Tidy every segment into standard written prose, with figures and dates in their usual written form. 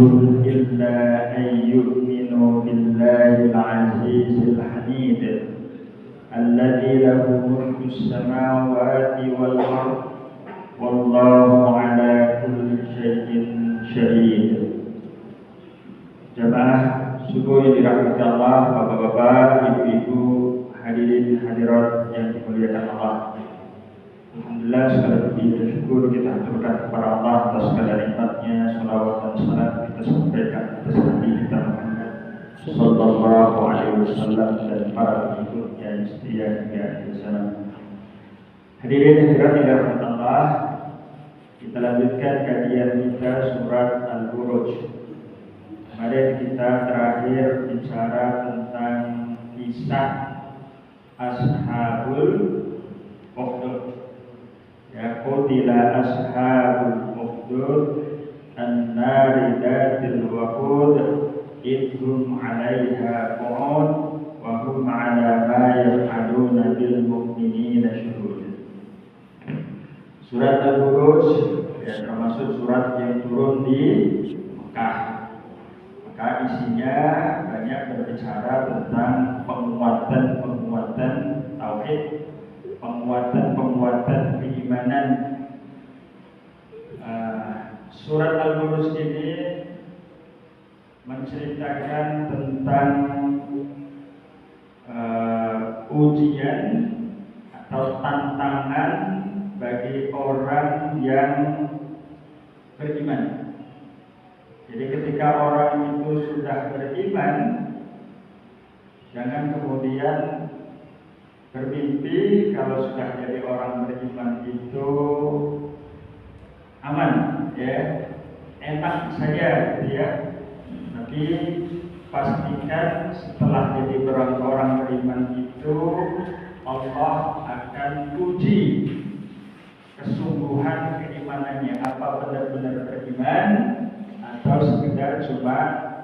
يريدون إلا أن يؤمنوا بالله العزيز الحميد الذي له ملك السماوات والأرض والله على كل شيء شهيد. Jamaah subuh yang dirahmati Allah, bapak-bapak, ibu-ibu, hadirin hadirat yang dimuliakan Allah. Alhamdulillah, segala puji dan syukur kita haturkan kepada Allah atas segala nikmatnya. Salawat dan salam kita sampaikan atas Nabi kita Muhammad sallallahu alaihi wasallam dan para pengikutnya yang setia hingga akhir zaman. Hadirin hadirat yang dirahmati Allah, kita lanjutkan kajian kita surat Al-Buruj. Kemarin kita terakhir bicara tentang kisah Ashabul Ukhdud. Ya, qutila ashabul ukhdud an-nari datil waqud idhum 'alaiha qu'ud wa hum 'ala ma yaf'aluna bil mu'minina syuhud. Surat Al-Buruj ya, termasuk surat yang turun di Mekah. Maka isinya banyak berbicara tentang penguatan tauhid, penguatan keimanan. Surat Al-Buruj ini menceritakan tentang ujian atau tantangan bagi orang yang beriman. Jadi ketika orang itu sudah beriman, jangan kemudian bermimpi kalau sudah jadi orang beriman itu aman, ya, enak saja, gitu ya. Tapi pastikan setelah jadi orang beriman itu Allah akan uji kesungguhan keimanannya, apa benar-benar beriman atau sekedar cuma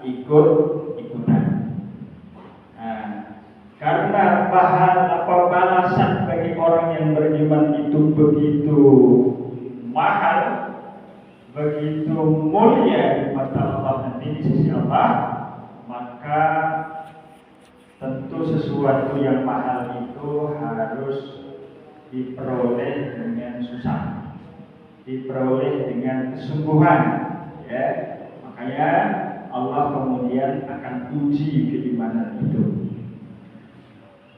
ikut-ikutan. Karena balasan bagi orang yang beriman itu begitu mahal, begitu mulia di mata Allah nanti di sisi Allah, maka tentu sesuatu yang mahal itu harus diperoleh dengan susah, diperoleh dengan kesungguhan, ya. Makanya Allah kemudian akan uji keimanan itu.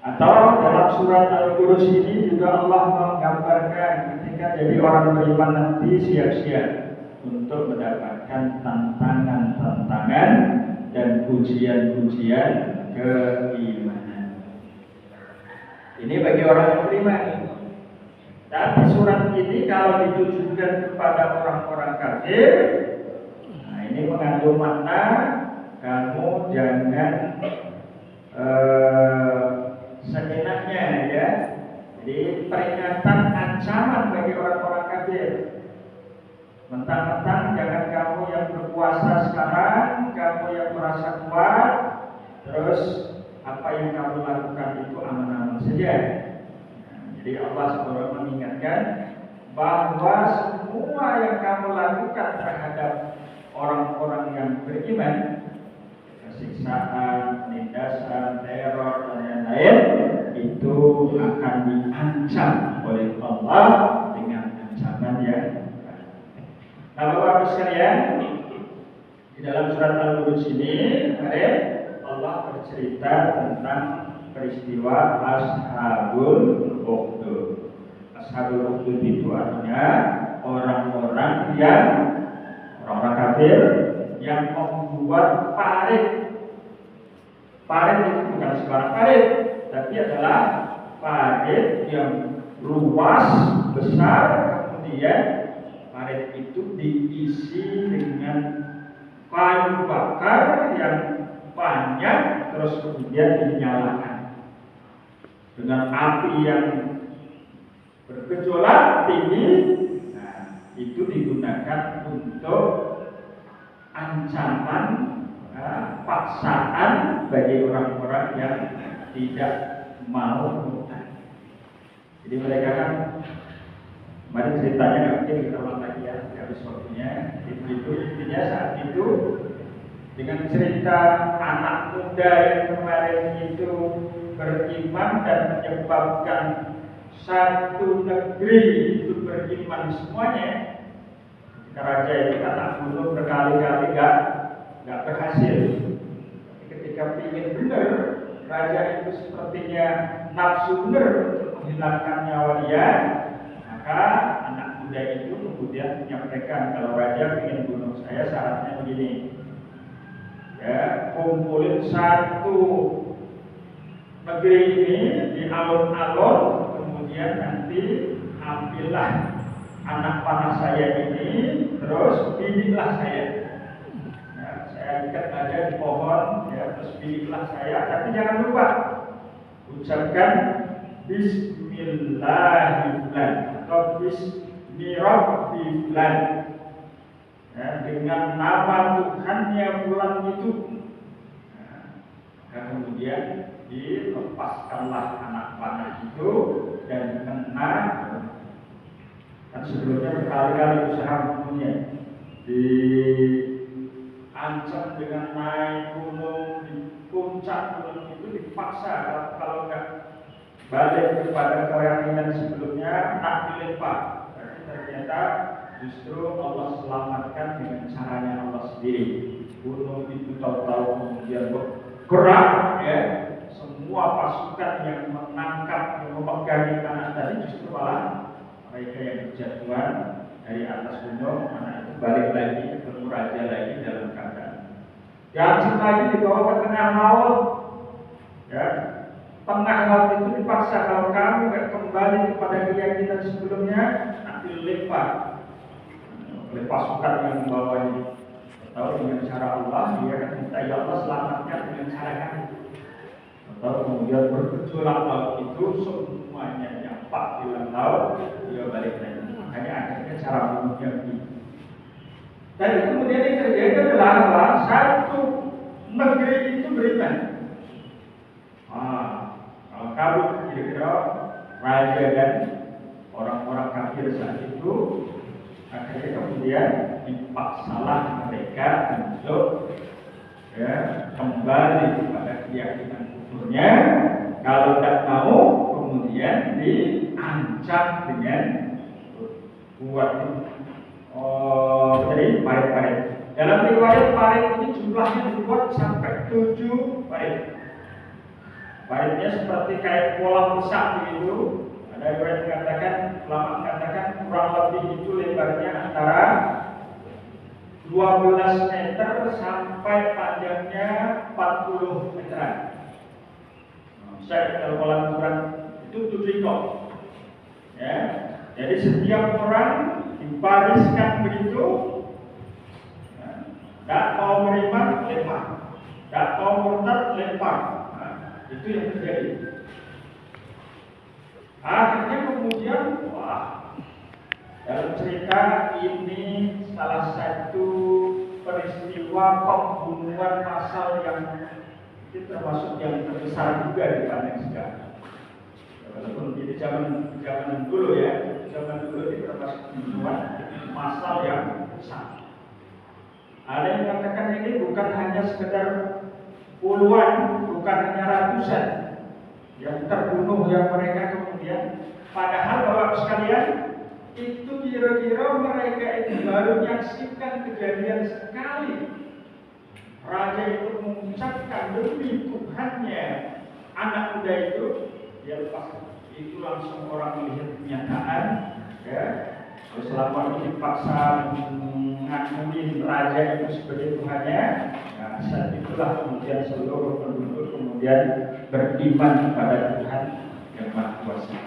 Atau dalam surat Al-Buruj ini juga Allah menggambarkan ketika jadi orang beriman nanti siap-siap untuk mendapatkan tantangan dan ujian-ujian keimanan. Ini bagi orang yang beriman. Tapi surat ini kalau ditujukan kepada orang-orang kafir, nah ini mengandung makna kamu jangan seenaknya, ya. Jadi peringatan, ancaman bagi orang-orang kafir. Mentang-mentang jangan kamu yang berpuasa sekarang, kamu yang merasa kuat, terus apa yang kamu lakukan itu aman-aman saja. Jadi Allah SWT mengingatkan bahwa semua yang kamu lakukan terhadap orang-orang yang beriman, siksaan, penindasan, teror, dan lain-lain, itu akan diancam oleh Allah dengan ancaman yang berat. Nah, Bapak-Ibu sekalian, di dalam surat Al-Buruj ini, Allah bercerita tentang peristiwa Ashabul Ukhdud. Ashabul Ukhdud itu artinya orang-orang kafir yang membuat parit. Parit itu bukan sembarang parit, tapi adalah parit yang luas, besar. Kemudian parit itu diisi dengan kayu bakar yang banyak, terus kemudian dinyalakan dengan api yang bergejolak tinggi. Nah, itu digunakan untuk ancaman, paksaan bagi orang-orang yang tidak mau murtad. Jadi mereka kan, kemarin ceritanya nggak mungkin kita ulang lagi ya, habis waktunya. Itu intinya saat itu dengan cerita anak muda yang kemarin itu beriman dan menyebabkan satu negeri itu beriman semuanya. Ketika raja itu anak bunuh berkali-kali nggak berhasil. Ketika ingin benar, raja itu sepertinya nafsu benar untuk menghilangkan nyawa dia, maka anak muda itu kemudian menyampaikan, kalau raja ingin bunuh saya syaratnya begini, ya, kumpulin satu negeri ini di alun-alun, kemudian nanti ambillah anak panah saya ini, terus bidiklah saya. Saya ikat aja di pohon, ya, terus bidiklah saya. Tapi jangan lupa ucapkan Bismillahirrahmanirrahim atau Bismillahirrahmanirrahim, ya, dengan nama Tuhannya bulan itu. Nah, kemudian dilepaskanlah anak panah itu dan kena. Kan sebelumnya berkali-kali usaha membunuhnya, diancam dengan naik gunung, di puncak gunung itu dipaksa, kalau nggak balik kepada keyakinan sebelumnya, nak dilempar. Tapi ternyata justru Allah selamatkan dengan caranya Allah sendiri. Gunung itu tahu-tahu kemudian bergerak, ya, semua pasukan yang menangkap, yang memegangi tanah tadi justru malah mereka yang berjatuhan dari atas gunung, anak itu balik lagi ketemu raja lagi dalam keadaan diancam lagi, dibawa ke tengah laut, ya, tengah laut itu dipaksa, kalau kamu nggak kembali kepada keyakinan sebelumnya, nanti dilempar oleh pasukan yang membawa ini. Tahu dengan cara Allah, dia akan minta, ya Allah selamatkan dengan cara kami. Atau kemudian bergejolak laut itu semuanya nyampak di dalam laut, dia balik lagi. Makanya akhirnya cara bunuhnya begitu. Dan kemudian yang terjadi adalah satu negeri itu beriman. Kalau kamu kira-kira raja dan orang-orang kafir saat itu, akhirnya kemudian dipaksalah mereka untuk, ya, kembali kepada keyakinan kufurnya. Kalau tidak mau, kemudian diancam dengan buat dari parit-parit. Dalam riwayat parit ini jumlahnya dibuat sampai 7 parit. Paritnya seperti kayak bola besar begitu. Ada riwayat mengatakan, ulama mengatakan kurang lebih itu lebarnya antara 12 meter sampai panjangnya 40 meteran. Saya kalau ukuran itu 7 ekor. Ya, jadi setiap orang dibariskan begitu. Tak mau menerima, lempar. Tak mau murtad, lempar. Itu yang terjadi. Akhirnya kemudian, wah, dalam cerita ini salah satu peristiwa pembunuhan massal yang itu termasuk yang terbesar juga di Bandung sekarang. Walaupun di zaman dulu, ya, zaman dulu itu termasuk pembunuhan massal yang besar. Ada yang mengatakan ini bukan hanya sekedar puluhan, bukan hanya ratusan yang terbunuh, yang mereka kemudian, padahal Bapak sekalian, itu kira-kira mereka itu baru menyaksikan kejadian sekali. Raja itu mengucapkan demi Tuhannya anak muda itu, dia lepas itu langsung orang melihat kenyataan, ya. Selama ini dipaksa mengakui raja itu sebagai Tuhannya, nah, saat itulah kemudian seluruh penduduk kemudian beriman kepada Tuhan yang Maha Kuasa.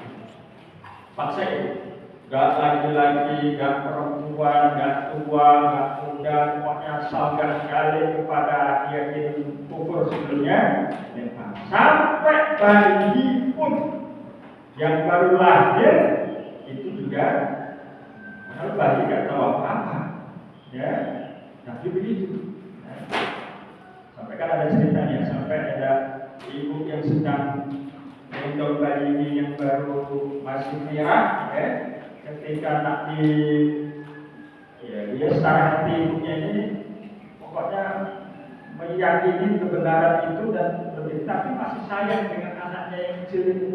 Paksa itu, gak laki-laki, gak perempuan, gak tua, gak muda, pokoknya salgan sekali kepada keyakinan kufur sebelumnya, sampai bayi pun yang baru lahir itu juga. Kalau bayi nggak tahu apa-apa, ya, tapi begitu. Sampai kan ada ceritanya, sampai ada ibu yang sedang menggendong bayi ini yang baru masih merah, ya, ketika nak ya, dia setara hati ibunya ini, pokoknya yakini kebenaran itu dan berbeda, tapi masih sayang dengan anaknya yang kecil itu.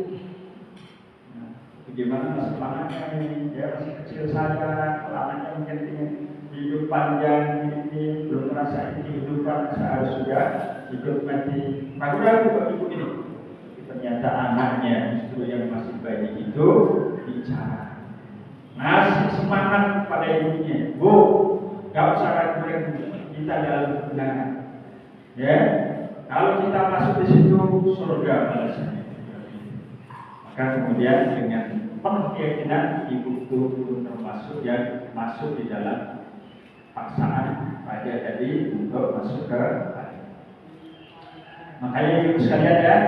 Nah, bagaimana nasib anaknya ini? Dia masih kecil saja, kalau anaknya mungkin ingin hidup panjang ini, belum merasakan kehidupan seharusnya hidup mati. Ragu-ragu kok ibu ini. Ternyata anaknya justru yang masih bayi itu bicara, ngasih semangat pada ibunya. Bu, gak usah ragu-ragu, kita dalam kebenaran. Ya, kalau kita masuk di situ surga balasannya. Maka kemudian dengan penuh keyakinan ibu itu pun termasuk yang masuk di dalam paksaan raja tadi untuk masuk ke raja. Makanya ibu sekalian ya.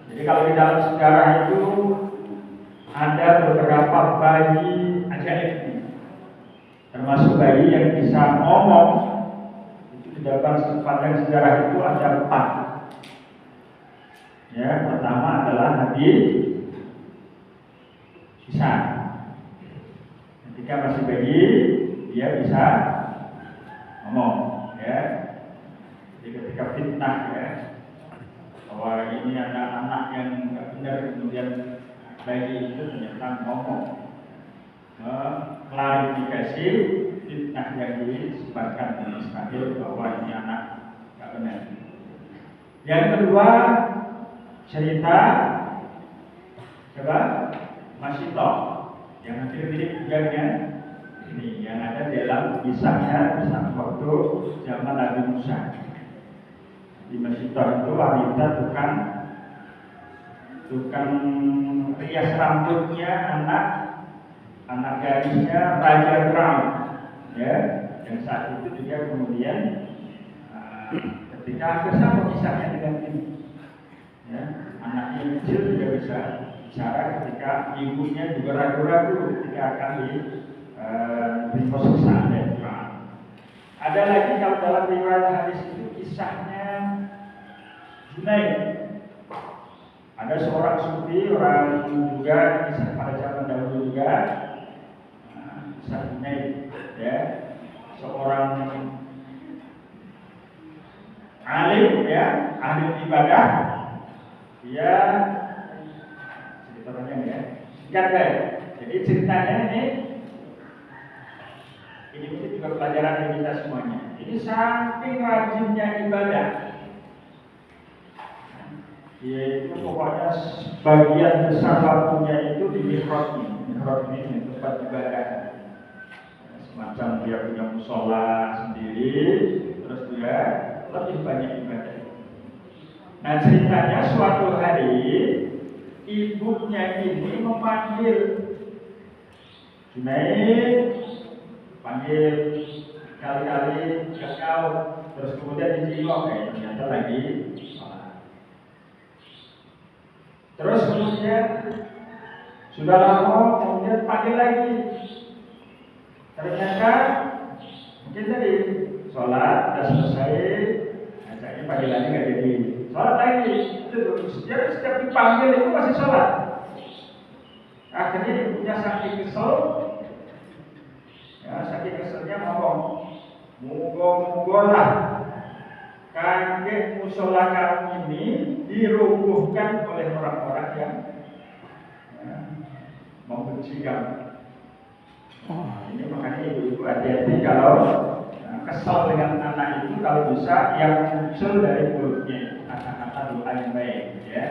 Jadi kalau di dalam sejarah itu ada beberapa bayi ajaib, termasuk bayi yang bisa ngomong. Di dalam sepanjang sejarah itu ada 4. Ya, pertama adalah Nabi Isa. Ketika masih bayi, dia bisa ngomong. Ya, jadi ketika fitnah ya, bahwa ini ada anak yang nggak benar, kemudian bayi itu ternyata ngomong, klarifikasi fitnah yang disebarkan di Israel bahwa ini anak nggak benar. Yang kedua, cerita coba Masito yang hampir mirip juga ini yang ada dalam kisahnya waktu zaman Nabi Musa. Di Masito itu wanita tukang rias rambutnya anak gadisnya Raja Firaun. Ya, dan saat itu juga kemudian ketika hampir sama kisahnya dengan ini, ya, anaknya yang kecil juga bisa bicara ketika ibunya juga ragu-ragu ketika akan diproses oleh Firaun. Ada lagi kalau dalam riwayat hadis itu kisahnya Junaid. Ada seorang sufi, orang juga kisah pada zaman dahulu juga, kisah Junaid. Ya, seorang alim ya, ahli ibadah. Dia ceritanya ya, singkat guys. Jadi ceritanya ini mungkin juga pelajaran bagi kita semuanya. Ini saking rajinnya ibadah. Dia itu pokoknya sebagian besar waktunya itu di mihrab ini. Mihrab ini tempat ibadah. Semacam dia punya musola sendiri, terus dia lebih banyak ibadah. Nah ceritanya suatu hari ibunya ini memanggil Junaid, panggil kali-kali kau, terus kemudian dijenguk, ternyata lagi sholat. Terus kemudian sudah lama, kemudian panggil lagi. Ternyata mungkin tadi sholat sudah selesai, ajaknya panggilannya nggak jadi sholat lagi. Jadi setiap dipanggil itu masih sholat. Akhirnya ibunya saking kesel, ya saking keselnya ngomong, mugo-mugo lah kakek musola kamu ini dirubuhkan oleh orang-orang yang membenci kamu. Ini makanya ibu-ibu hati-hati kalau kesal dengan anak itu, kalau bisa yang muncul dari mulutnya kata-kata doa yang baik, ya.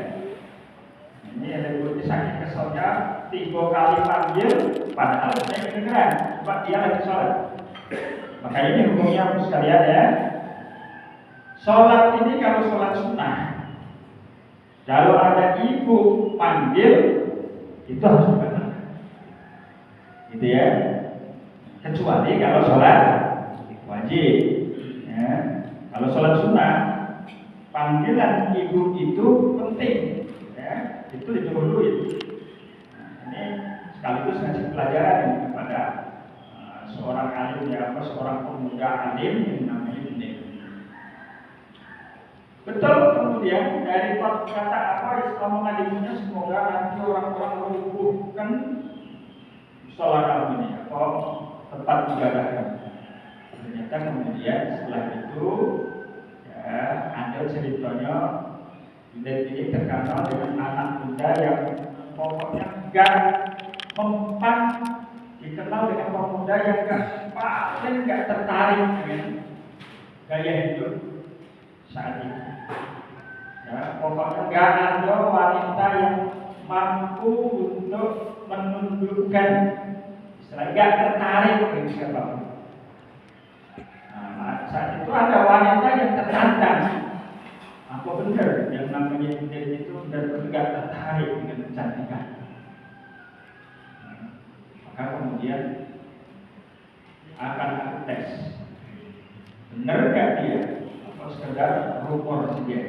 Ini ada ibu saking kesalnya 3 kali panggil, padahal saya kedengeran, sebab dia lagi sholat. Maka ini hukumnya sekalian ya. Sholat ini kalau sholat sunnah, kalau ada ibu panggil itu harus dibatalkan. Gitu ya, kecuali kalau sholat wajib ya. Kalau sholat sunnah panggilan ibu itu penting ya, itu didahului. Nah, ini sekaligus ngasih pelajaran kepada seorang alim ya, seorang pemuda alim yang namanya ini. Betul, kemudian dari kata apa Islam mengadikannya, semoga nanti orang-orang merubuhkan sholat kamu ini atau tempat ibadah kamu. Ternyata kemudian setelah itu ya ceritanya ini terkenal dengan anak muda yang pokoknya gak mempan, dikenal dengan pemuda yang paling gak tertarik dengan gaya hidup saat ini. Ya, pokoknya gak ada wanita yang mampu untuk menundukkan, gak tertarik dengan siapapun. Nah, saat itu ada wanita yang tertantang. Apa benar yang namanya Indien itu benar-benar gak tertarik dengan kecantikan? Maka kemudian akan aku tes, benar gak dia atau sekedar rumor saja.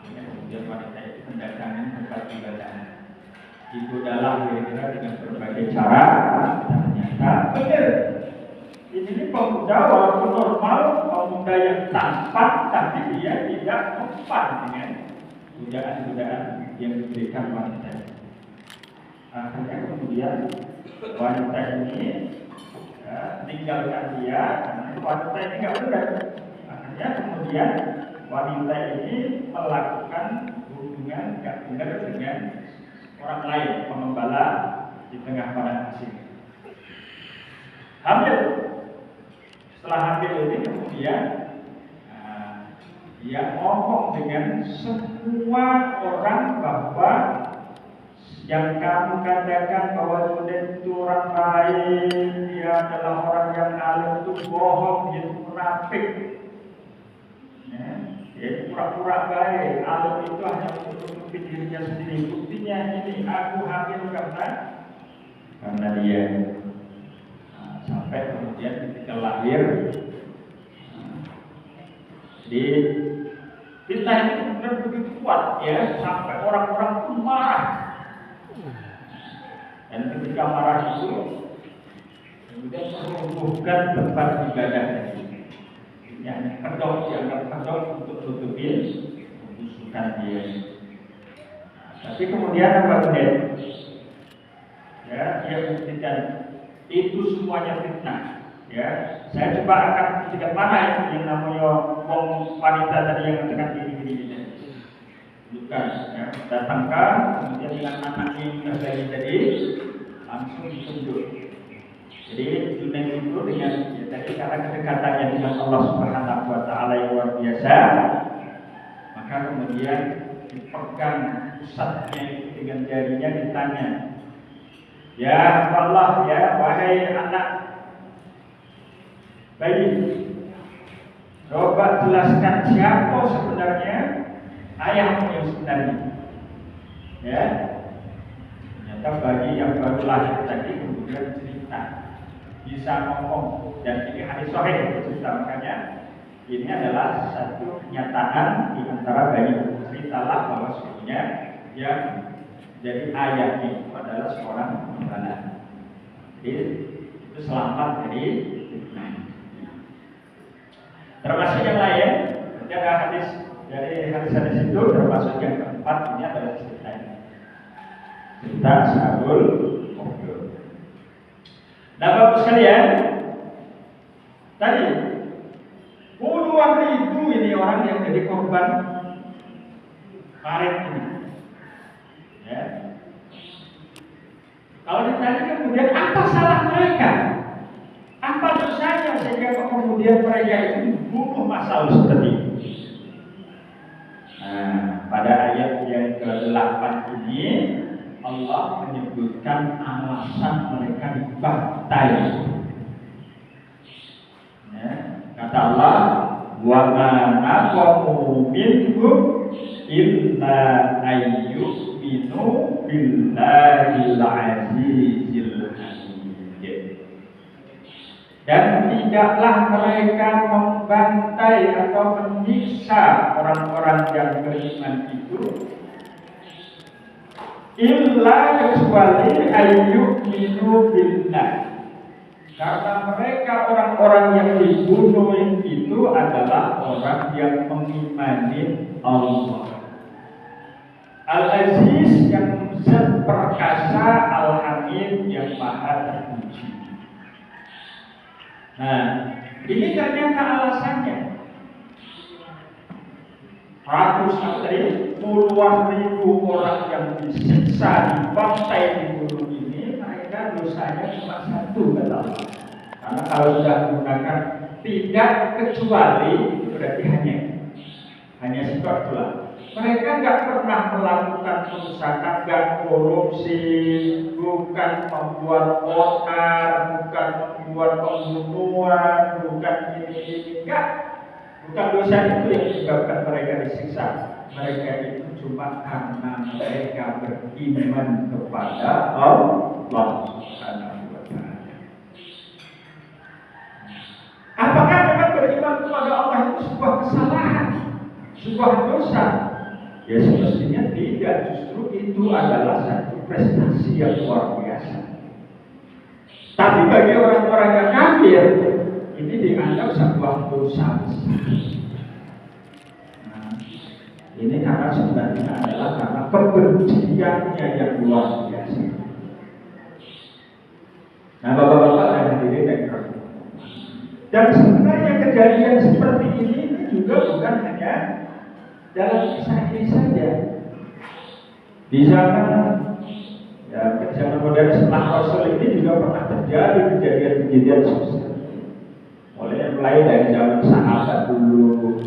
Kemudian wanita itu mendatangi tempat ibadah. Digodalah kira-kira dengan berbagai cara. Ternyata benar. Ini pemuda walaupun normal, pemuda yang tampan, tapi dia tidak mempan dengan godaan-godaan yang diberikan wanita. Akhirnya kemudian wanita ini tinggalkan dia, karena wanita ini nggak benar. Akhirnya kemudian wanita ini melakukan hubungan gak benar dengan orang lain, pengembala di tengah padang pasir. Hamil. Setelah hamil ini kemudian dia ngomong dengan semua orang bahwa yang kamu katakan bahwa Junaid itu orang baik, dia adalah orang yang alim, itu bohong, dia itu munafik. Dia pura-pura baik, alim itu hanya untuk menutupi dirinya sendiri. Buktinya ini, aku hamil karena dia. Sampai kemudian ketika lahir, di fitnah ini benar begitu kuat ya, sampai orang-orang pun marah. Dan ketika marah itu, kemudian merubuhkan tempat ibadah. Yang kedok, dianggap kedok untuk tutupin kebusukan dia. Tapi kemudian apa benar? Ya, dia buktikan itu semuanya fitnah. Ya, saya coba akan tidak mana yang namanya wanita tadi yang mengatakan diri-diri. Bukan, ya, datangkan kemudian dengan anaknya yang tadi langsung ditunjuk. Jadi Junaid itu dengan tadi karena kedekatannya dengan Allah Subhanahu Wa Taala yang luar biasa, maka kemudian dipegang pusatnya itu dengan jarinya, ditanya, ya Allah, ya wahai anak bayi, coba jelaskan siapa sebenarnya ayahmu yang sebenarnya. Ya, ternyata bayi yang baru lahir tadi kemudian cerita, bisa ngomong, dan ini hadis sahih cerita, makanya ini adalah satu kenyataan di antara bayi. Ceritalah bahwa sebenarnya yang jadi ayahnya itu adalah seorang pembala. Jadi itu selamat dari fitnah. Termasuk yang lain, ada hadis dari hadis-hadis itu, termasuk yang keempat ini adalah cerita ini. Cerita Ashabul Ukhdud. Nah, Bapak sekalian, tadi puluhan ribu ini orang yang jadi korban karet ini. Ya. Kalau ditanya kemudian apa salah mereka? Apa dosanya sehingga kemudian mereka itu bunuh massal seperti itu? Nah, pada ayat yang ke-8 ini Allah menyebutkan alasan mereka dibantai. Ya, kata Allah, wa ma naqamu minhum illa ayyuminu billahil azizil hamid. Dan tidaklah mereka membantai atau menyiksa orang-orang yang beriman itu illa kecuali ayyuminu billah, karena mereka orang-orang yang dibunuh itu adalah orang yang mengimani Allah Al-Aziz yang zat perkasa, Al-Hamid yang maha terpuji. Nah, ini ternyata alasannya. ratusan puluhan ribu orang yang disiksa, dibantai di gunung ini, mereka dosanya cuma satu kata Allah. Karena kalau sudah menggunakan tidak kecuali, berarti hanya sebab. Mereka nggak pernah melakukan perusakan, nggak korupsi, bukan membuat onar, bukan membuat pembunuhan, bukan ini, enggak. Bukan dosa itu yang menyebabkan mereka disiksa. Mereka itu cuma karena mereka beriman kepada Allah Subhanahu wa Ta'ala. Apakah memang beriman kepada Allah itu sebuah kesalahan, sebuah dosa? Ya semestinya tidak. Justru itu adalah satu prestasi yang luar biasa. Tapi bagi orang-orang yang kafir, ini dianggap sebuah dosa besar. Nah, ini karena sebenarnya adalah karena kebenciannya yang luar biasa. Nah, bapak-bapak dan hadirin yang berbahagia. Dan sebenarnya kejadian seperti ini juga bukan hanya dalam kisah ini saja. Di zaman modern setelah Rasul ini juga pernah terjadi kejadian-kejadian sosial. Mulai dari zaman sahabat dulu,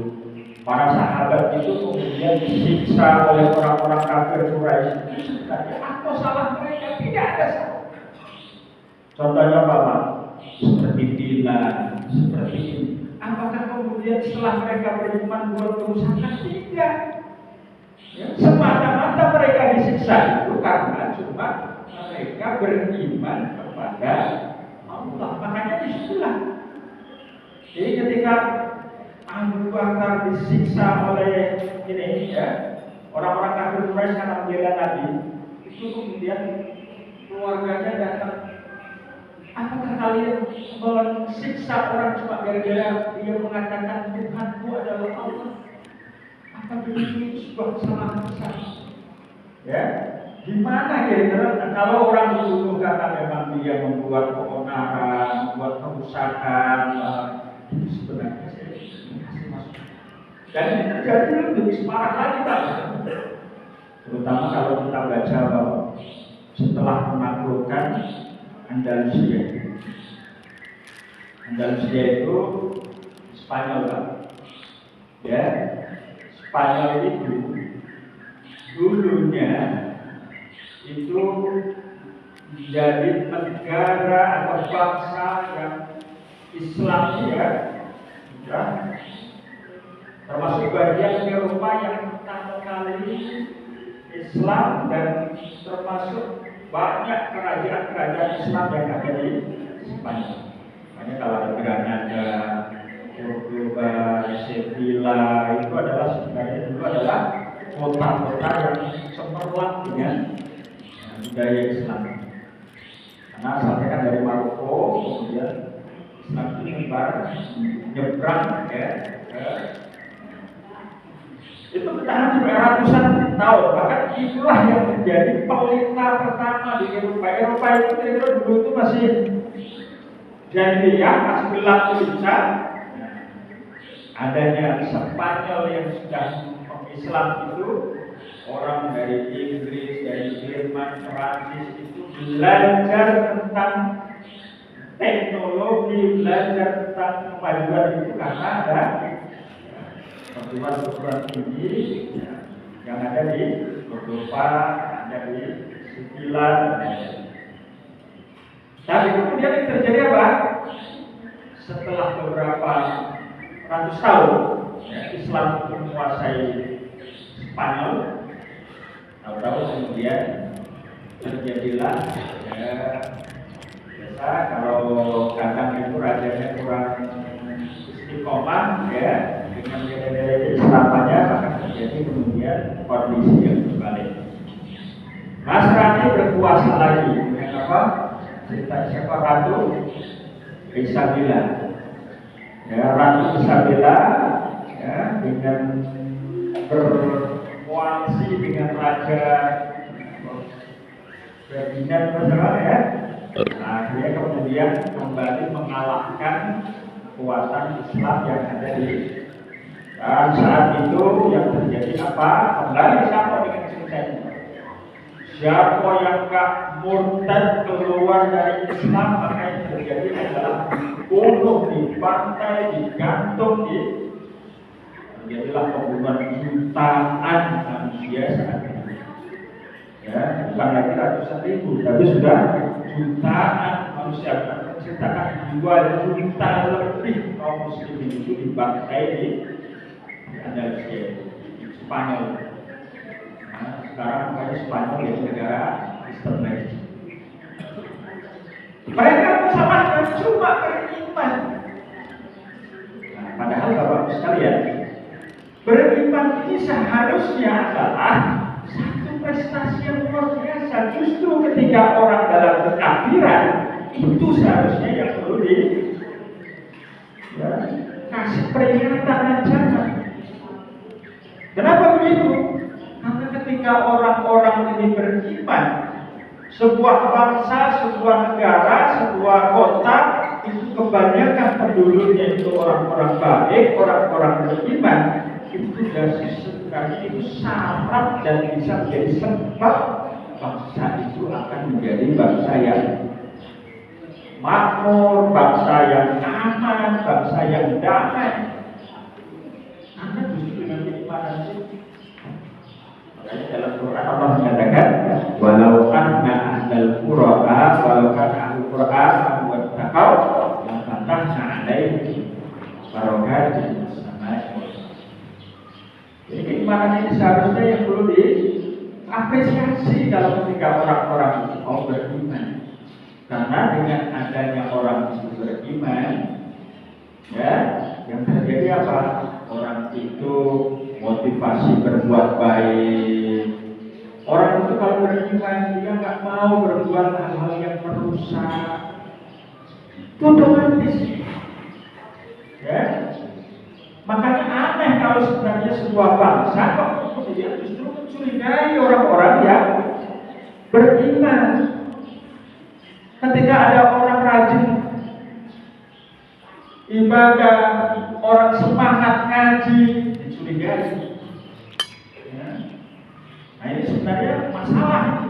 para sahabat itu kemudian disiksa oleh orang-orang kafir Quraisy. Sebenarnya apa salah mereka? Tidak ada salah. Contohnya apa? Seperti Bilal, seperti ini. Apakah kemudian setelah mereka beriman buat kerusakan? Tidak. Ya, semata-mata mereka disiksa itu karena cuma mereka beriman kepada Allah. Makanya disitulah. Jadi ketika Abu Bakar disiksa oleh ini ya, orang-orang kafir Quraisy karena membela Nabi, itu kemudian keluarganya datang. Apakah kalian mensiksa orang cuma gara-gara dia mengatakan Tuhanku adalah Allah? Apa itu sebuah kesalahan besar? Ya, gimana kira-kira kalau orang dituduh karena memang dia membuat keonaran, membuat kerusakan? Itu sebenarnya saya kasih masukan. Dan ini terjadi lebih parah lagi Pak. Terutama kalau kita baca bahwa setelah menaklukkan Andalusia. Andalusia itu Spanyol Pak. Ya, Spanyol itu dulunya itu menjadi negara atau bangsa yang Islam ya, termasuk bagian Eropa yang pertama kali Islam dan termasuk banyak kerajaan-kerajaan Islam yang ada di Spanyol. Makanya kalau ada Granada, Cordoba, Sevilla itu adalah sebenarnya dulu adalah kota-kota yang cemerlang dengan budaya Islam. Karena asalnya kan dari Maroko, kemudian Islam itu nyebrang ya, itu bertahan sampai ratusan tahun. Bahkan itulah yang menjadi pelita pertama di Eropa. Eropa itu kira-kira dulu itu masih jahiliyah, masih gelap gulita. Adanya Spanyol yang sudah Islam itu, orang dari Inggris, dari Jerman, Perancis itu belajar tentang teknologi, belajar tentang kemajuan itu karena ada perguruan-perguruan tinggi yang ada di Cordoba, ada di Sevilla. Tapi kemudian yang terjadi apa? Setelah beberapa ratus tahun ya, Islam itu menguasai Spanyol. Tahu-tahu kemudian terjadilah ya, biasa kalau kadang itu rajanya kurang istiqomah ya, dengan nilai-nilai Islamannya, maka terjadi kemudian kondisi yang berbalik. Nasrani berkuasa lagi dengan apa? Cerita siapa? Ratu Isabella. Ya, Ratu Isabella ya, dengan berkoalisi dengan Raja Ferdinand bersama ya. Nah, dia kemudian kembali mengalahkan kekuatan Islam yang ada di Dan saat itu yang terjadi apa? Kembali siapa dengan cerita ini? Siapa yang gak murtad keluar dari Islam, maka yang terjadi adalah dibunuh, dipantai, digantung, terjadilah pembunuhan jutaan manusia saat ini. Ya, bukan lagi ratusan ribu, tapi sudah jutaan manusia. Menceritakan 2 juta lebih kaum muslimin itu dibantai di Andalusia, Spanyol. Nah, sekarang makanya Spanyol ya negara Kristen lagi. Mereka sama cuma beriman. Nah, padahal Bapak sekalian, beriman ini seharusnya adalah satu prestasi yang luar biasa. Justru ketika orang dalam kekafiran, itu seharusnya yang perlu kasih peringatan ancaman. Kenapa begitu? Karena ketika orang-orang ini beriman, sebuah bangsa, sebuah negara, sebuah kota itu kebanyakan penduduknya itu orang-orang baik, orang-orang beriman, itu itu syarat dan bisa menjadi sebab bangsa itu akan menjadi bangsa yang makmur, bangsa yang aman, bangsa yang damai. Karena justru dengan keimanan itu. Makanya dalam Quran Allah mengatakan, walau anna ahlal qura walau kana ahlul qura wa taqaw la fatahna alaihim barakatin samai. Jadi keimanan ini seharusnya yang perlu diapresiasi dalam ketika orang-orang mau beriman. Karena dengan adanya orang itu beriman, ya, yang terjadi apa? Orang itu motivasi berbuat baik. Orang itu kalau beriman dia nggak mau berbuat hal-hal yang merusak. Itu otomatis, ya. Makanya aneh kalau sebenarnya sebuah bangsa kok kemudian justru mencurigai orang-orang yang beriman. Ketika ada orang rajin ibadah, orang semangat ngaji, dicurigai. Ya. Nah ini sebenarnya masalah.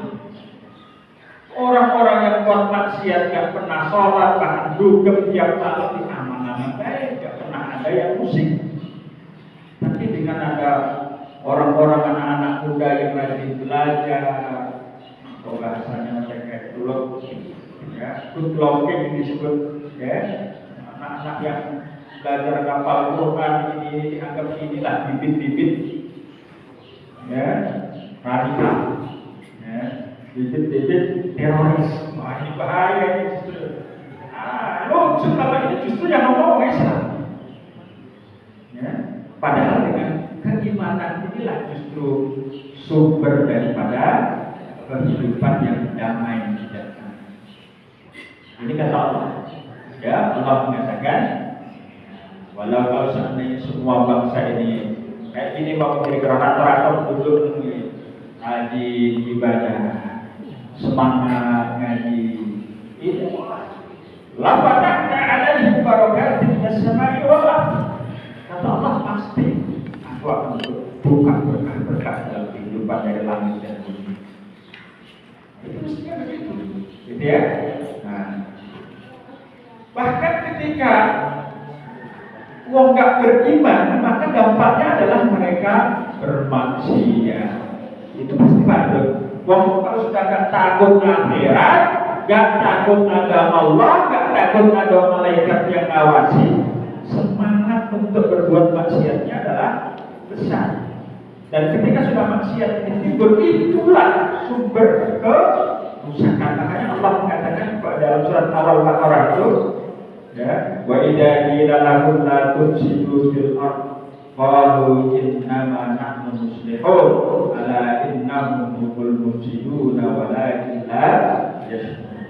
Orang-orang yang buat maksiat gak pernah sholat, bahkan dugem tiap malam di aman-aman baik, gak pernah ada yang musik. Tapi dengan ada orang-orang anak-anak muda yang rajin belajar, atau bahasanya mereka dulu, ya, good looking disebut, ya, anak-anak yang belajar kapal Quran ini dianggap inilah bibit-bibit, ya, radikal, ya, bibit-bibit teroris. Wah ini bahaya ini justru. Lucu kalau ini justru yang ngomong Islam, ya. Padahal dengan keimanan inilah justru sumber daripada kehidupan yang damai. Ini kata Allah. Ya, Allah mengatakan, walau kalau seandainya semua bangsa ini kayak gini mau menjadi keranator duduk ngaji ibadah, semangat ngaji, itu lapatnya ada di barokah as-samai wal ardh. Kata Allah pasti aku akan buka berkah-berkah dalam kehidupan dari langit dan bumi. Itu mestinya begitu, gitu ya. Nah, bahkan ketika wong gak beriman, maka dampaknya adalah mereka bermaksiat. Itu pasti patut. Wong kalau sudah gak takut akhirat, gak takut ada Allah, gak takut ada malaikat yang ngawasi, semangat untuk berbuat maksiatnya adalah besar. Dan ketika sudah maksiat ini timbul, itulah sumber kerusakan. Makanya Allah mengatakan dalam surat Al-Baqarah itu, ya, wa idza qila lahum la tufsidu fil ardh qalu innama nahnu muslihun ala innahum humul mufsiduna walakin la yashkurun.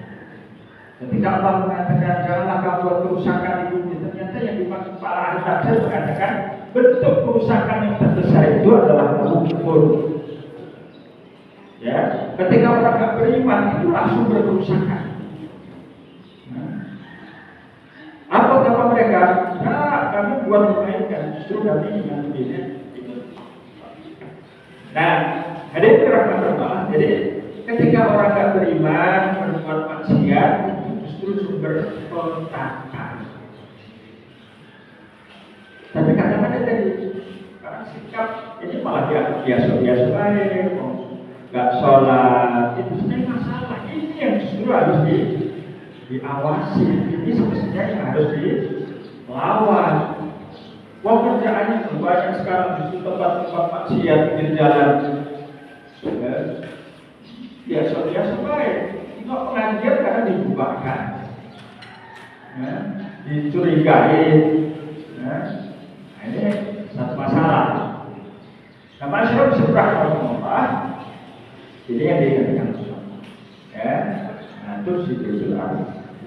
Ketika Allah mengatakan janganlah kamu buat kerusakan di bumi, ternyata yang dimaksud para ahli tafsir mengatakan bentuk kerusakan yang terbesar itu adalah kufur. Ya, ketika orang tidak beriman itulah sumber kerusakan. Apa kata mereka? Ya, kami berbuat kebaikan, justru kami dengan dirinya itu. Nah, hadirin dirahmati Allah. Jadi ketika orang tak beriman berbuat maksiat, itu justru sumber peletakan. Tapi kadang-kadang tadi karena sikap ini malah dia biasa-biasa baik, nggak sholat, itu sebenarnya masalah. Ini yang justru harus diawasi. Ini sebenarnya yang harus dilawan. Wah, kerjaannya banyak sekarang justru tempat-tempat maksiat di jalan. Biasa-biasa baik. Nggak pengajian karena dibubarkan, dicurigai. Nah, ini satu masalah. Nah, masyarakat seberapa Allah ini yang dikatakan Allah. Ya, nah terus itu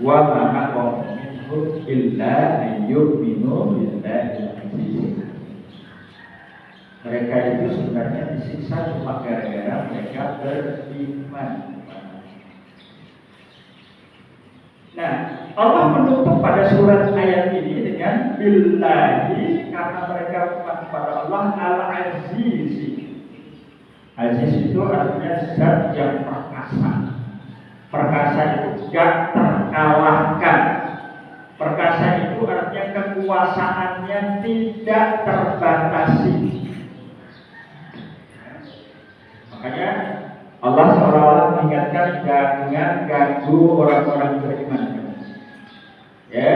wa ma minhum illa ayyuminu billahi. Mereka itu sebenarnya disiksa cuma gara-gara mereka beriman. Nah, Allah menutup pada surat ayat ini dengan billahi karena mereka umat kepada Allah al-aziz. Aziz itu artinya zat yang perkasa. Perkasa itu gak terkalahkan. Perkasa itu artinya kekuasaannya tidak terbatasi. Makanya Allah seolah-olah mengingatkan jangan ganggu orang-orang beriman. Ya,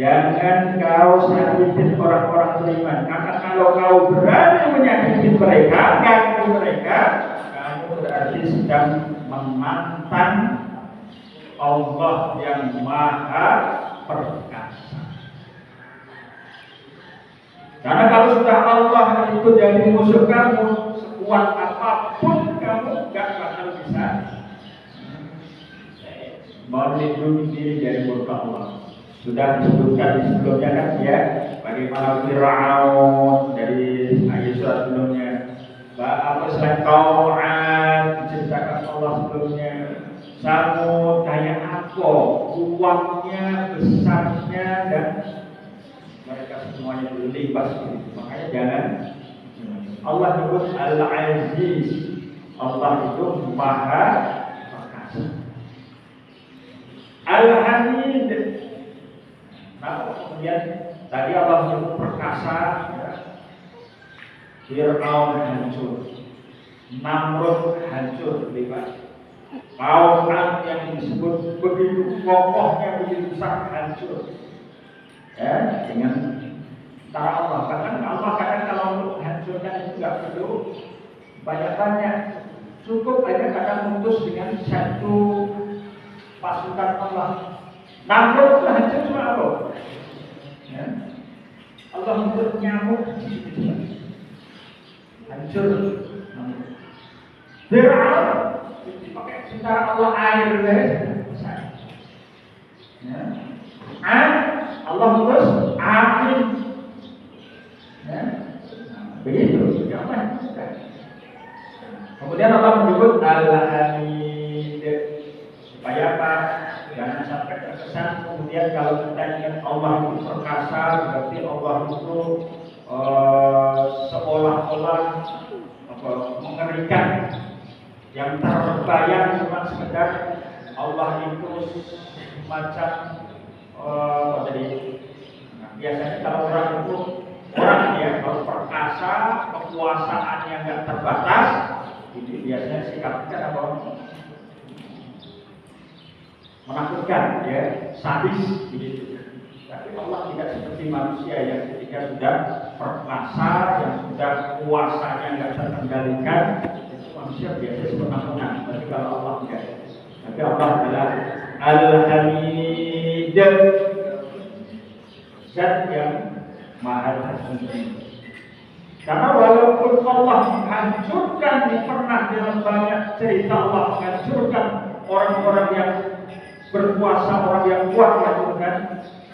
jangan kau sakitin orang-orang beriman. Karena kalau kau berani menyakiti mereka, ganggu mereka, kamu berarti sedang menantang Allah yang Maha Perkasa. Karena kalau sudah Allah itu jadi musuh kamu, sekuat apapun kamu gak bakal bisa melindungi diri dari murka Allah. Sudah disebutkan di sebelumnya kan ya, bagaimana Fir'aun dari ayat surat sebelumnya, apa selain kaum Ad diceritakan Allah sebelumnya, Samud kayak apa, uangnya, besarnya dan mereka semuanya berlimpah seperti itu. Makanya jangan. Allah nyebut Al-Aziz. Allah itu Maha Perkasa. Al-Hamid. Nah, kemudian tadi Allah menyebut perkasa, ya. Fir'aun hancur, Namrud hancur, lipat. Kaum Ad yang disebut begitu kokohnya, begitu besar hancur. Ya, dengan cara Allah. Bahkan Allah kadang kalau untuk hancurkan itu nggak perlu banyak-banyak, cukup aja kadang putus dengan satu pasukan Allah. Namrud itu hancur cuma apa? Ya. Allah untuk nyamuk hancur. Fir'aun dipakai secara Allah air ya. Allah terus amin. Ya. Begitu, jangan. Kemudian Allah menyebut Al-Hamid supaya apa? Jangan sampai terkesan kemudian kalau kita ingat Allah itu perkasa, berarti Allah itu seolah-olah mengerikan. Yang terbayang cuma sekedar Allah itu semacam biasanya kalau orang itu kalau perkasa, kekuasaan yang nggak terbatas, ini biasanya sikapnya apa? Menakutkan, ya, sadis, gitu. Tapi Allah tidak seperti manusia yang ketika sudah perkasa, yang sudah kuasanya nggak terkendalikan, itu manusia biasanya semena-mena. Tapi kalau Allah tidak, tapi Allah adalah Al-Hamid, zat yang Maha Terpuji. Karena walaupun Allah menghancurkan, pernah dalam banyak cerita Allah menghancurkan orang-orang yang berkuasa, orang yang kuat menghancurkan,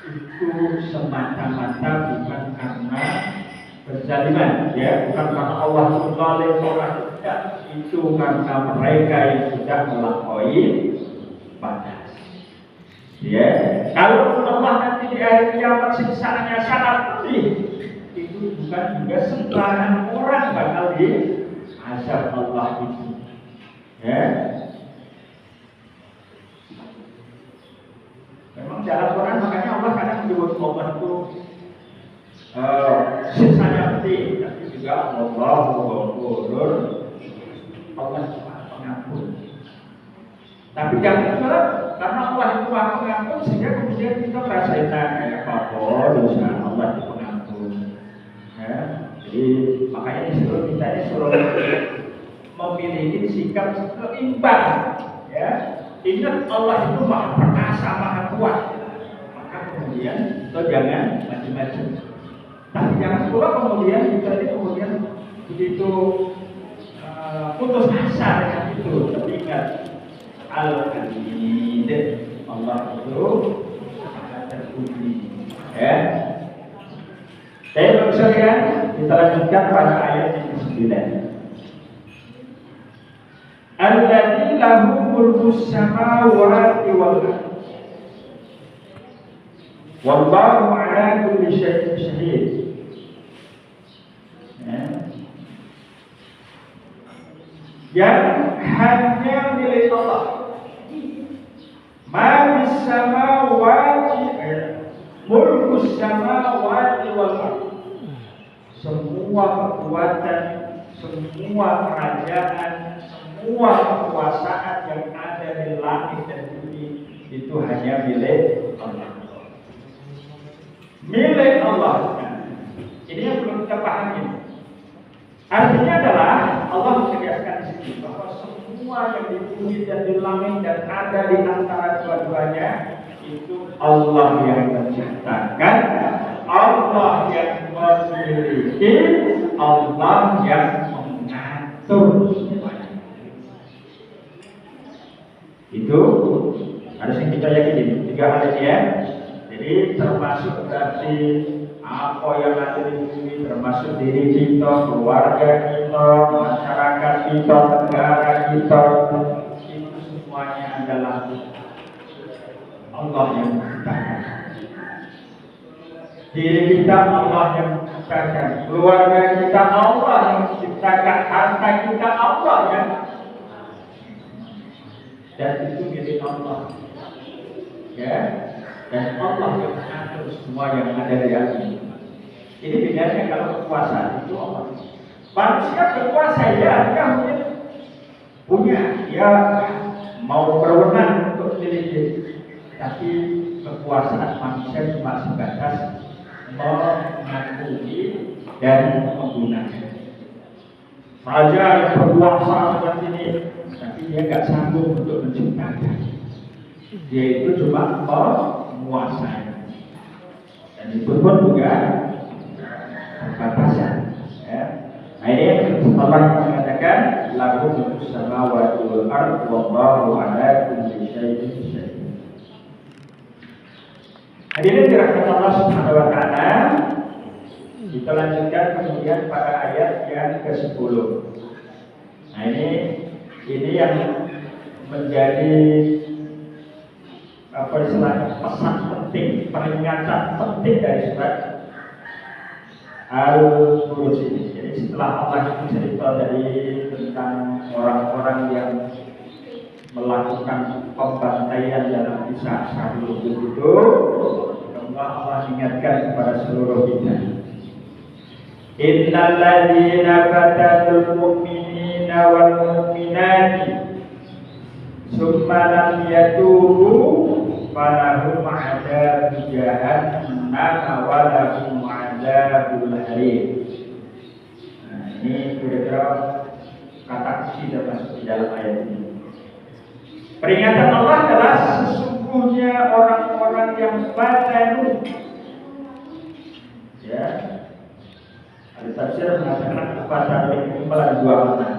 itu semata-mata bukan karena kezaliman, ya, bukan karena Allah itu zalim, tidak, itu karena mereka yang sudah melampaui batas. Ya, kalau Allah nanti di di hari kiamat siksaannya sangat pedih, itu bukan juga sembarangan orang bakal diazab Allah itu. Ya. Memang dalam Quran makanya Allah kadang menyebut Allah itu siksanya pedih, tapi juga Allah pengampun. Tapi jangan juga karena Allah itu maha pengampun sehingga kemudian kita merasakan kayak dosa Allah itu pengampun. Ya, jadi makanya disuruh kita disuruh memiliki sikap seimbang. Ya, ingat Allah itu maha perkasa, maha kuat. Maka kemudian kita jangan macam-macam. Tapi jangan pula kemudian kita ini kemudian begitu putus asa dengan itu. Tapi ingat Al-Hamid, Allah itu sangat terpuji. Ya. Baik, sekalian, kita lanjutkan pada ayat yang ke-9. Alladzi lahu mulkus samawati wal ardh. Wallahu ala kulli syai'in syahid. Yang hanya milik Allah. Ma bis samawati mulkus samawati wal ardh. Semua kekuatan, semua kerajaan, semua kekuasaan yang ada di langit dan bumi itu hanya milik Allah. Milik Allah. Ini yang perlu kita pahami. Artinya adalah Allah menegaskan di sini bahwa semua yang di bumi dan di langit dan ada di antara dua-duanya itu Allah yang menciptakan, Allah yang memiliki, Allah yang mengatur semuanya. Itu harus yang kita yakini. 3 hal ini ya. Jadi termasuk berarti apa yang ada di bumi, termasuk diri kita, keluarga kita, masyarakat kita, negara kita, itu semuanya adalah Allah yang menciptakan. Diri kita Allah yang menciptakan, keluarga kita Allah yang menciptakan, harta kita Allah yang, dan itu milik Allah. Ya. Dan Allah yang mengatur semua yang ada di atas. Ini bedanya kalau kekuasaan itu Allah. Manusia berkuasa ya, dia mungkin punya, dia mau berwenang untuk memiliki, tapi kekuasaan manusia cuma sebatas mengakui dan menggunakan. Raja yang berkuasa seperti ini, tapi dia nggak sanggup untuk menciptakan. Dia itu cuma menguasai, dan itu pun juga berbatasan. Ya. Nah ini Allah mengatakan lahu mulkus samawati wal ardh wallahu ala kulli syai'in syahid. Hadirin dirahmati Allah Subhanahu wa taala. Kita lanjutkan kemudian pada ayat yang ke-10. Nah ini yang menjadi istilahnya pesan penting, peringatan penting dari surat Al-Buruj ini. Jadi setelah Allah itu cerita dari tentang orang-orang yang melakukan pembantaian dalam kisah Syahrul itu, Allah ingatkan kepada seluruh kita. Innal ladzina fatanul mu'minina wal mu'minati summa lam yatubu falahum 'adzabun jahannam wa lahum 'adzabul harim. Nah, ini kira-kira kata kunci yang masuk di dalam ayat ini. Peringatan Allah adalah sesungguhnya orang-orang yang fatanu. Ya. Ada tafsir mengatakan fatanu itu ada 2 makna.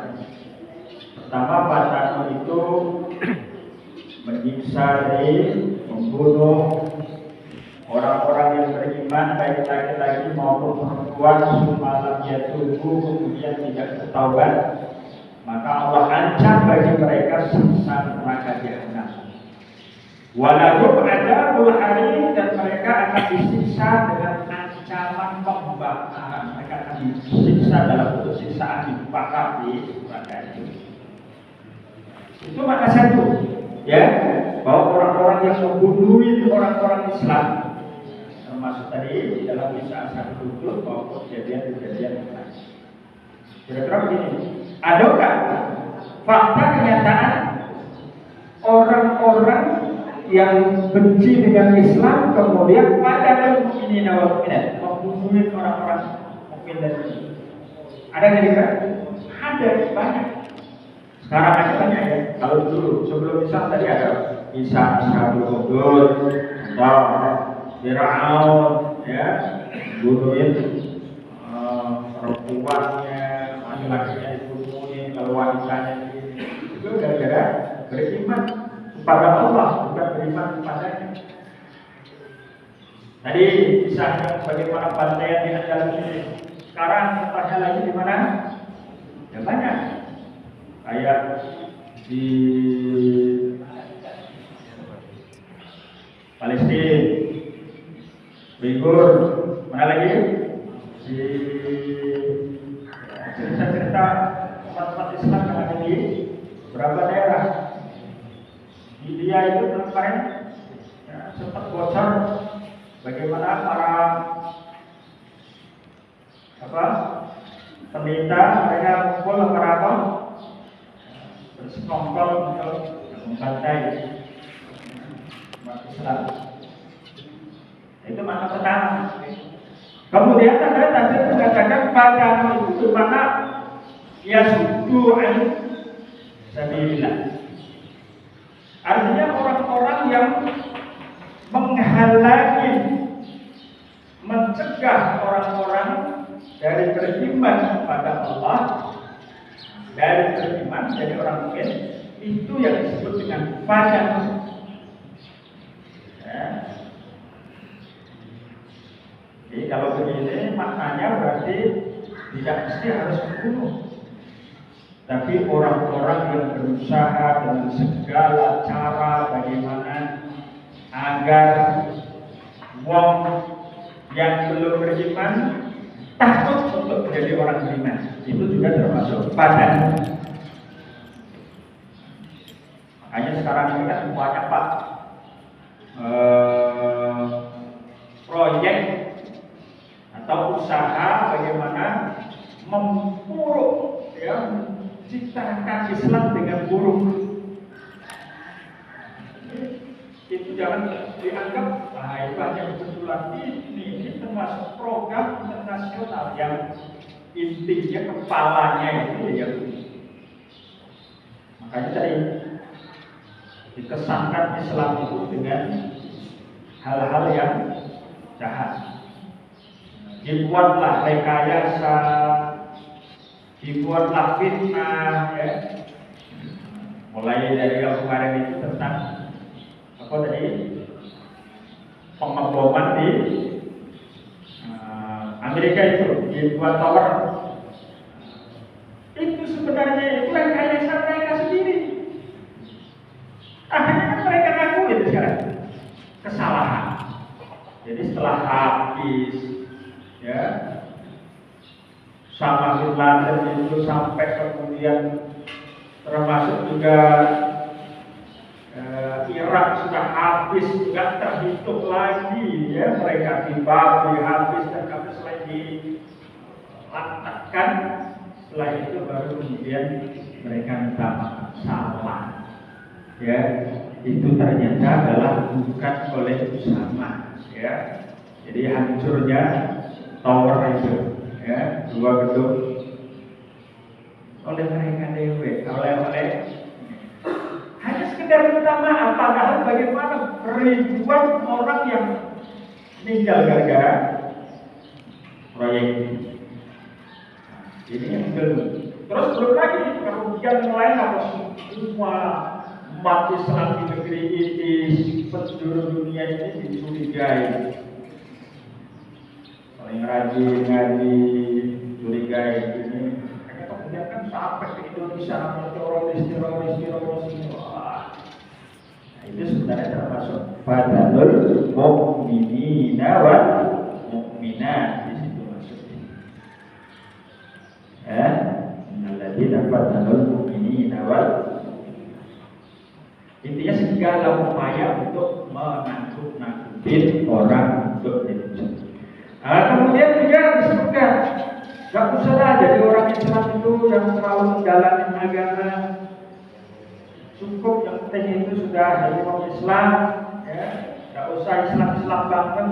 Pertama, fatanu itu menyiksa, membunuh orang-orang yang beriman, baik laki-laki maupun perempuan, semalam dia tunggu kemudian tidak bertaubat, maka Allah ancam bagi mereka siksa neraka jahanam. Walahum adzabul harim, dan mereka akan disiksa dengan ancaman pembakaran. Mereka akan disiksa dalam bentuk siksaan dibakar di neraka itu. Itu makna satu, ya, bahwa orang-orang yang membunuh orang-orang Islam, termasuk tadi di dalam kisah Ashab Uhud maupun kejadian-kejadian yang lain. Kira-kira begini, adakah fakta kenyataan orang-orang yang benci dengan Islam kemudian pada mukminin wal mukminat membunuh orang-orang mukmin dan mukminat? Ada kira-kira? Ada, banyak. Sekarang aja banyak ya. Kalau dulu sebelum Islam tadi ada kisah Ashab Uhud, Fir'aun, ya, bunuhin perempuannya, laki-lakinya dibunuhin, kalau wanitanya itu gara-gara beriman kepada Allah, bukan beriman kepadanya. Tadi kisahnya bagaimana bantaian di Andalusia ini. Sekarang contohnya lagi di mana? Ya banyak. Kayak di Palestina, Uyghur, mana lagi? Di cerita-cerita umat Islam yang ada di beberapa daerah. India itu kemarin ya, sempat bocor bagaimana para peneliti mereka kumpul apa bersekongkol untuk membantai umat Islam. Itu makna pertama. Kemudian ada tafsir mengatakan pada itu mana ya sudu sabilillah. Artinya orang-orang yang menghalangi, mencegah orang-orang dari beriman kepada Allah, dari beriman jadi orang mukmin, itu yang disebut dengan fajan. Ya. Jadi kalau begini maknanya berarti tidak mesti harus membunuh. Tapi orang-orang yang berusaha dengan segala cara bagaimana agar wong yang belum beriman takut untuk menjadi orang beriman, itu juga termasuk badan. Makanya sekarang ini kan semuanya Pak proyek atau usaha bagaimana memburuk ya, menciptakan Islam dengan buruk. Itu jangan dianggap itu hanya kebetulan. Ini termasuk program internasional yang intinya kepalanya itu ya. Makanya tadi dikesankan Islam itu dengan hal-hal yang jahat. Dibuatlah rekayasa, dibuatlah fitnah, ya. Mulai dari yang kemarin itu tentang apa tadi pengeboman di Amerika itu dibuat tower. Itu sebenarnya itu rekayasa mereka sendiri. Akhirnya kan mereka ngaku itu sekarang kesalahan. Jadi setelah habis ya sama Bin Laden itu sampai kemudian termasuk juga Irak sudah habis, tidak terhitung lagi ya, mereka dibagi habis dan habis lagi lantakkan. Setelah itu baru kemudian mereka minta salah ya, itu ternyata adalah bukan oleh Usama ya. Jadi hancurnya tower itu ya, 2 gedung oleh mereka dewe, oleh hanya sekedar minta maaf. Padahal bagaimana ribuan orang yang meninggal gara-gara proyek ini. Ini yang belum. Terus belum lagi kerugian yang lain apa semua umat Islam di negeri ini, penjuru dunia ini dicurigai. Paling rajin ngaji, curigai ini. Kemudian kan sampai ke Indonesia teroris. Nah, itu sebenarnya termasuk Fatanul mu'minina wal mu'minat, di situ maksudnya. Ya, innalladzina fatanul mu'minina wal, intinya segala upaya untuk menakut-nakutin orang untuk dirujuk. Nah, kemudian juga disebutkan, gak usahlah jadi orang Islam itu yang terlalu mendalami agama. Cukup yang penting itu sudah jadi orang Islam, ya. Gak usah Islam banget.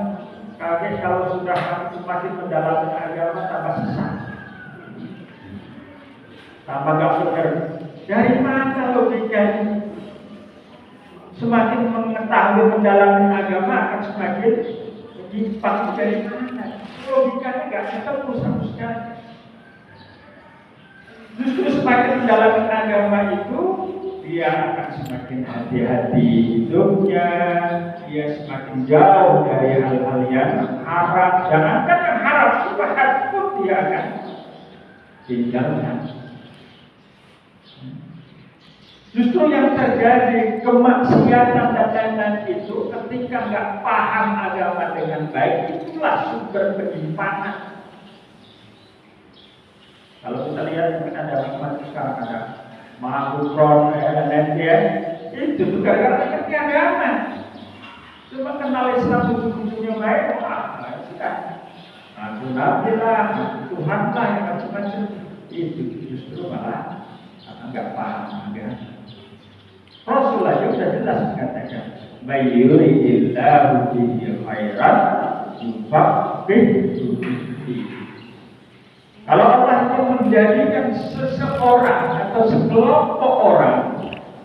Kaget kalau sudah semakin mendalami agama tambah sesat, tambah gak benar. Dari mana logika ini? Semakin mengetahui mendalami agama akan semakin menyimpang. Dari mana? Logikanya gak ketemu sama sekali. Justru semakin mendalami agama itu, dia akan semakin hati-hati hidupnya, dia semakin jauh dari hal-hal yang haram. Jangankan yang haram, subhan pun dia akan tinggalkan. Justru yang terjadi kemaksiatan dan lain-lain itu ketika nggak paham agama dengan baik, itulah sumber penyimpangan. Kalau kita lihat mungkin ada macam sekarang ada Mahbubron dan lain-lain, itu juga gara-gara ngerti agama. Cuma kenal Islam ujung-ujungnya baik, sudah. Aku Nabi lah, Tuhan lah yang macam-macam. Itu justru malah nggak paham agama. Rasulullah sudah jelas mengatakan, "Mayyuridillahu bihi khairan yufaqihuhu fid-din." Kalau Allah itu menjadikan seseorang atau sekelompok orang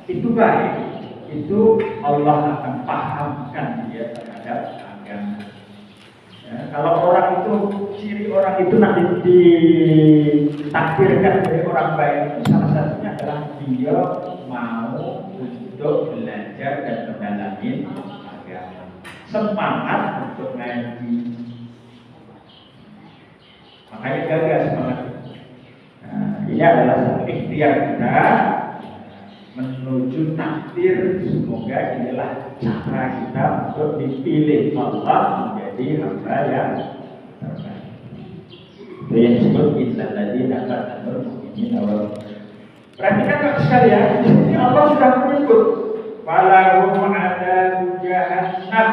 itu baik, itu Allah akan pahamkan dia terhadap agama. Ya, kalau orang itu, ciri orang itu nanti ditakdirkan dari orang baik, salah satunya adalah dia mau untuk belajar dan mendalami agama, semangat untuk ngaji. Makanya jaga semangat. Nah, ini adalah satu ikhtiar kita menuju takdir. Semoga inilah cara kita untuk dipilih Allah menjadi hamba yang terbaik. Itu yang disebut innalladzina fatanul mu'minina wal mu'minat. Perhatikan Bapak sekalian, ini Allah sudah menyebut walahum adzabun jahannam.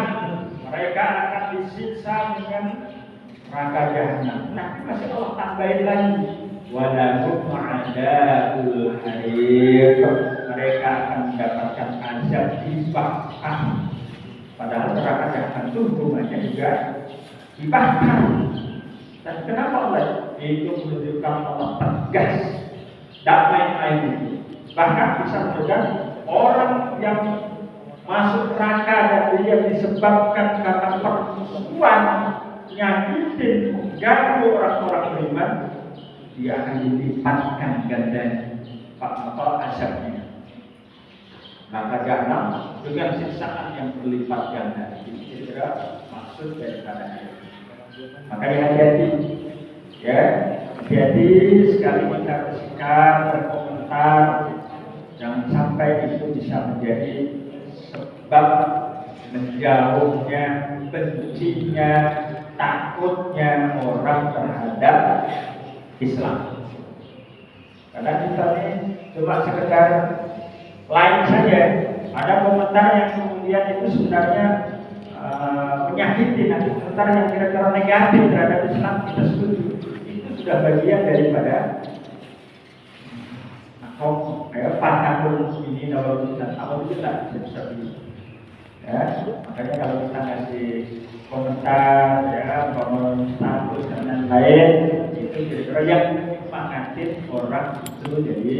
Mereka akan disiksa dengan neraka jahanam. Nah, masih Allah tambahin lagi walahum adzabul hariq. Mereka akan mendapatkan azab dibakar. Padahal neraka jahanam itu hukumannya juga dibakar. Dan kenapa Allah itu menunjukkan Allah tegas, tidak main-main. Bahkan bisa menunjukkan orang yang masuk neraka dan dia disebabkan karena permusuhan, nyakitin, mengganggu orang-orang beriman, dia akan dilipatkan gandanya azabnya. Maka jahanam dengan siksaan yang berlipat ganda. Ini kira maksud daripada ayat. Makanya hati-hati, ya, hati-hati sekali kita bersikap, berkomentar, jangan sampai itu bisa menjadi sebab menjauhnya, bencinya, takutnya orang terhadap Islam. Karena kita ini cuma sekedar lain saja. Ada komentar yang kemudian itu sebenarnya menyakiti, nanti komentar yang kira-kira negatif terhadap Islam kita setuju. Itu sudah bagian daripada Fatanul ini nawal kita awal kita seperti ya. Makanya kalau kita ngasih komentar, ya, bangun status dan lain-lain, itu kira-kira yang mengatin orang itu jadi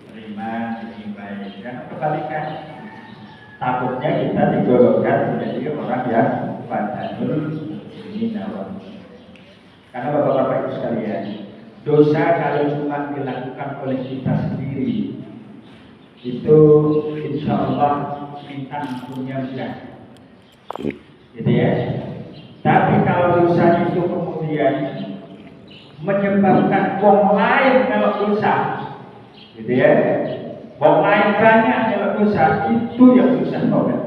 terima, jadi baik. Jangan kebalikan. Takutnya kita digolongkan menjadi orang yang Fatanul ini nawal. Karena bapak-bapak itu sekalian, dosa kalau cuma dilakukan oleh kita sendiri, itu insya Allah minta ampunnya mudah, gitu ya. Tapi kalau dosa itu kemudian menyebabkan orang lain kalau dosa, gitu ya, orang lain banyak kalau dosa itu yang susah tobat.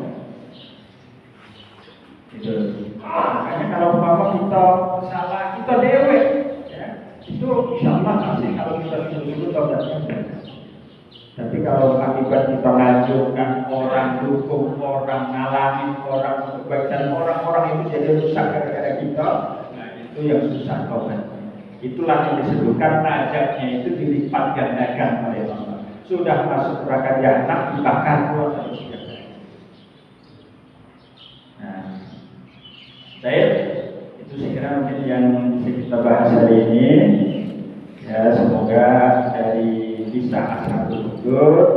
Itu. Makanya kalau umpama kita salah kita dewe, ya, itu insya Allah pasti kalau kita dulu tobatnya benar. Tapi kalau akibat kita lanjutkan orang dukung, orang ngalamin, orang kebaikan orang-orang itu jadi rusak gara-gara kita, nah itu yang susah tobat. Itulah yang disebutkan ajaknya itu dilipat gandakan oleh Allah. Sudah masuk neraka jahanam dibakar keluar dari surga. Nah, baik, itu saya kira mungkin yang bisa kita bahas hari ini. Ya, semoga dari kisah Ashabul Ukhdud,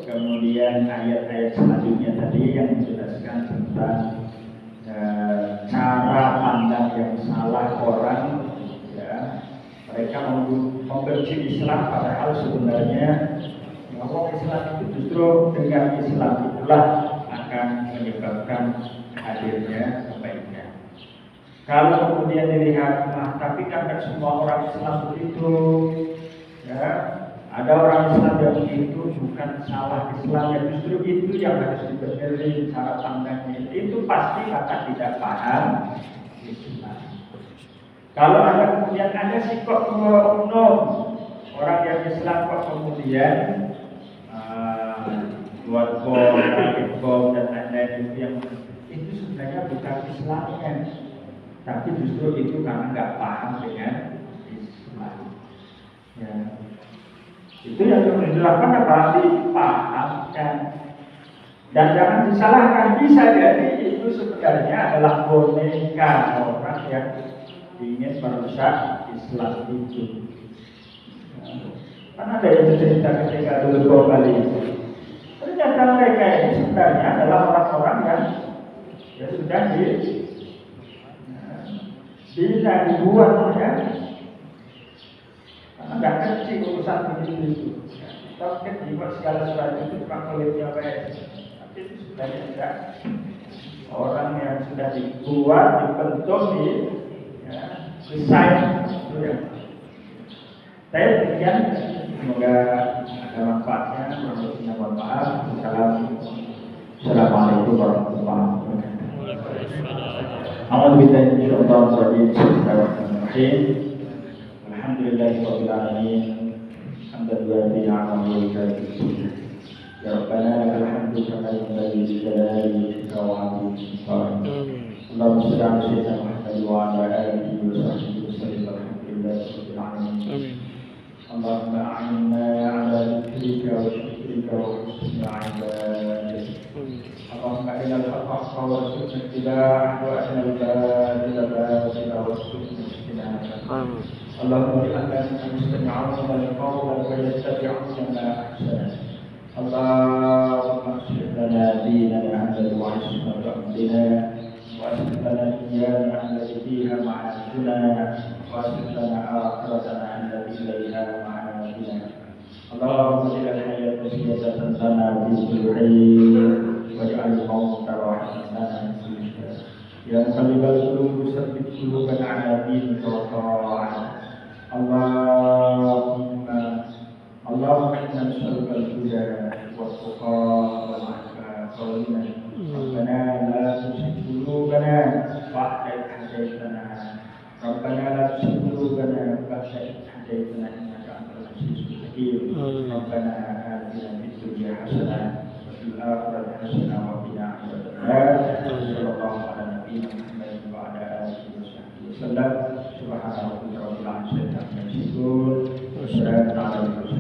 kemudian ayat-ayat selanjutnya tadi yang menjelaskan tentang cara pandang yang salah orang, ya, mereka membenci Islam padahal sebenarnya orang Islam itu justru dengan Islam itulah akan menyebabkan hadirnya kebaikan. Kalau kemudian dilihat, tapi kan semua orang Islam begitu, ya, ada orang Islam yang begitu, bukan salah Islamnya, justru itu yang harus dibenerin cara pandangnya. Itu pasti akan tidak paham Islam. Kalau ada kemudian ada sikap umum orang yang Islam kok kemudian buat bom dan lain-lain itu sebenarnya bukan Islamnya, tapi justru itu karena nggak paham dengan Islam. Ya. Itu yang harus dilakukan apa? Dipahamkan. Dan jangan disalahkan, bisa jadi itu sebenarnya adalah boneka orang yang ingin merusak Islam itu. Karena ada yang cerita ketika dulu bom Bali. Ternyata mereka ini sebenarnya adalah orang-orang yang ya sudah bisa dibuat, ya. Karena nggak kecil urusan begitu itu. Kita kecil segala sesuatu itu bukan kulitnya baik. Tapi itu sebenarnya tidak. Orang yang sudah dibuat, dibentuk, desain itu ya. Saya demikian, semoga ada manfaatnya. Mohon maaf. Assalamualaikum warahmatullahi wabarakatuh. Bismillahirrahmanirrahim. Alhamdulillahirabbil alamin. Hamdan wa ni'mahu ya Rabbana lakal hamdu kama yanbaghi li jalali wajhika wa 'azimi sultanik. Allahumma shalli ala sayyidina Muhammad wa ala alihi wa sahbihi wa sallim. Alhamdulillahirabbil alamin. Allahumma a'inna 'ala dhikrika wa syukrika wa husni 'ibadatik. Allahumma innal haqqa wa warzuqna ittiba'ahu wa innal batila batila warzuqna ijtinabah. Allahumma ij'alna mustami'ina lil qawli wa yattabi'una ma ahsana. Allahumma aslih lana dinana alladhi huwa 'ismatu amrina wa aslih lana dunyana allati fiha ma'ashuna wa aslih lana akhiratana allati ilayha ma'adina. Allahumma ij'al hayata ziyadatan lana fi kulli khair waj'al mauta rahmatan lana min kulli syarr. Ya muqallibal qulub tsabbit qulubana 'ala dinika wa ta'atik. Allahumma inna nas'aluka al-huda wat-tuqa wal-'afaf wal-ghina. Rabbana la tuzigh qulubana ba'da idh hadaytana. Rabbana la tuzigh qulubana ba'da idh hadaytana innaka antal azizul hakim. Rabbana atina fid dunya hasanah wa fil akhirati hasanah wa qina adzabannar. Sallallahu ala nabiyyina Muhammad wa ala alihi wa sahbihi wasallam. Subhana rabbika rabbil izzati amma yasifun wa salamun ala al-mursalin.